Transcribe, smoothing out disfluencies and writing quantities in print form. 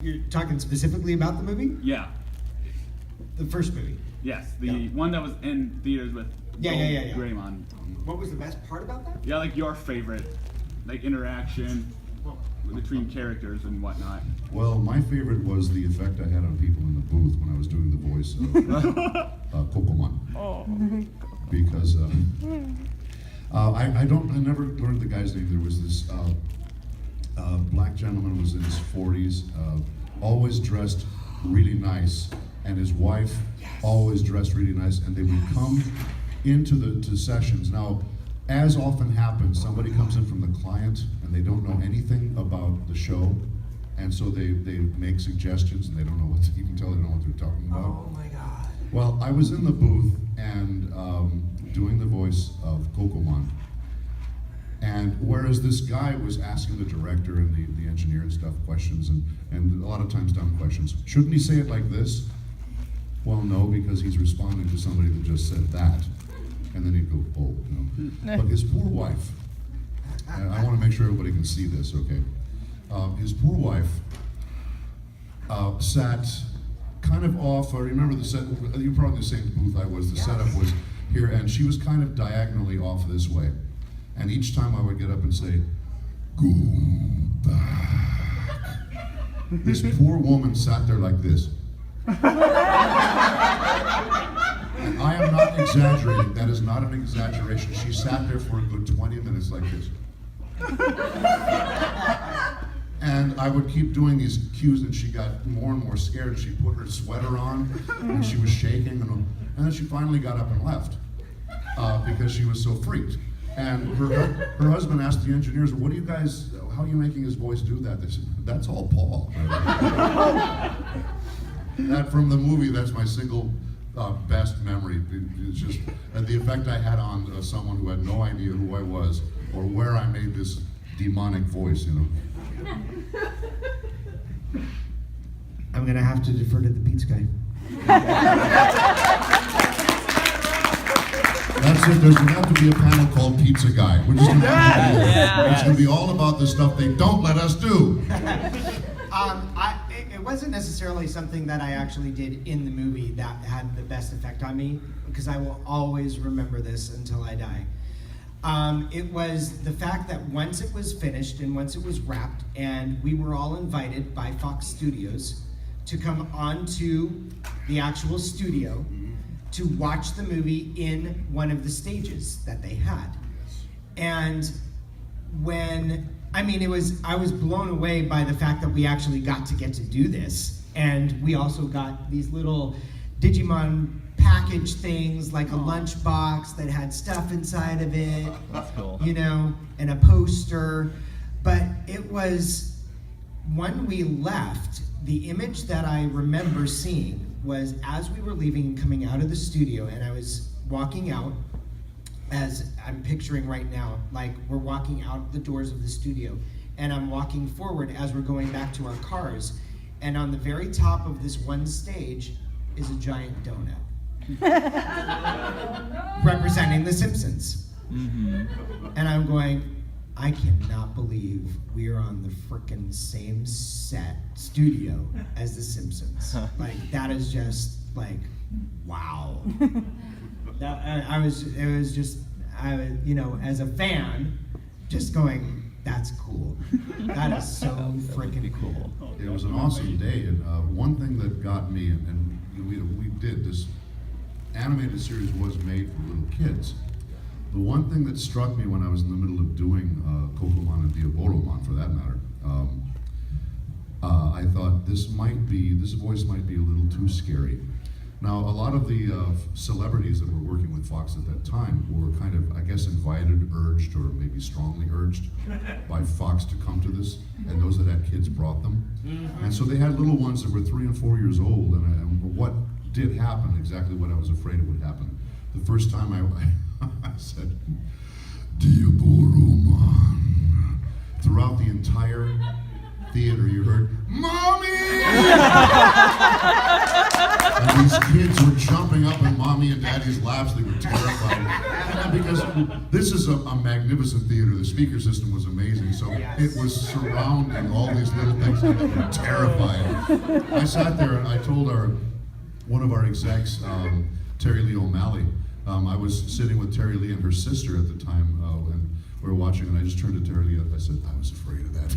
You're talking specifically about the movie? Yeah. The first movie? Yes, the one that was in theaters with Yeah. Greymon. What was the best part about that? Yeah, like your favorite, like interaction between characters and whatnot. Well, my favorite was the effect I had on people in the booth when I was doing the voice of Kokomon. Oh. Because I never learned the guy's name. There was this black gentleman was in his 40s, always dressed really nice, and his wife always dressed really nice, and they would come into the sessions. Now, as often happens, somebody comes in from the client and they don't know anything about the show, and so they make suggestions and they don't know what you can tell they don't know what they're talking about. Oh my God. Well, I was in the booth and doing the voice of Kokomon, and whereas this guy was asking the director and the engineer and stuff questions, and a lot of times dumb questions, shouldn't he say it like this? Well, no, because he's responding to somebody that just said that. And then he'd go, oh, no. But his poor wife, and I want to make sure everybody can see this, okay? His poor wife sat kind of off, I remember the set, you're probably the same booth I was, the setup was here, and she was kind of diagonally off this way. And each time I would get up and say, go back. This poor woman sat there like this. And I am not exaggerating, that is not an exaggeration. She sat there for a good 20 minutes like this. And I would keep doing these cues, and she got more and more scared. She put her sweater on, and she was shaking, and then she finally got up and left because she was so freaked. And her husband asked the engineers, what do you guys, how are you making his voice do that? They said, that's all Paul. That from the movie, that's my single best memory. It's just the effect I had on someone who had no idea who I was or where I made this demonic voice, you know. I'm gonna have to defer to the pizza guy. That's it. There's gonna have to be a panel called Pizza Guy. We're just gonna have to do it. It's gonna be all about the stuff they don't let us do. It wasn't necessarily something that I actually did in the movie that had the best effect on me, because I will always remember this until I die. It was the fact that once it was finished and once it was wrapped, and we were all invited by Fox Studios to come onto the actual studio to watch the movie in one of the stages that they had. And I was blown away by the fact that we actually got to do this. And we also got these little Digimon package things, like a lunchbox that had stuff inside of it. That's cool. You know, and a poster. But it was, when we left, the image that I remember seeing was as we were leaving and coming out of the studio, and I was walking out, as I'm picturing right now, like we're walking out the doors of the studio, and I'm walking forward as we're going back to our cars, and on the very top of this one stage is a giant donut. Representing The Simpsons. Mm-hmm. And I'm going, I cannot believe we are on the frickin' same studio as The Simpsons. Like, that is just like, wow. As a fan, just going, that's cool. That is so freaking cool. It was an awesome day, and one thing that got me, and we did this animated series was made for little kids. The one thing that struck me when I was in the middle of doing Kokomon and Diabolomon, for that matter, I thought this voice might be a little too scary. Now, a lot of the celebrities that were working with Fox at that time were kind of, I guess, invited, urged, or maybe strongly urged by Fox to come to this, and those that had kids brought them. Mm-hmm. And so they had little ones that were 3 and 4 years old, and what did happen, exactly what I was afraid it would happen. The first time I said, Diabolomon. Throughout the entire theater, you heard, Mommy! And these kids were jumping up in mommy and daddy's laps. They were terrified. Because this is a magnificent theater. The speaker system was amazing. So it was surrounding all these little things. They were terrified. I sat there and I told one of our execs, Terry Lee O'Malley, I was sitting with Terry Lee and her sister at the time, and we were watching, and I just turned to Terry Lee and I said, I was afraid of that.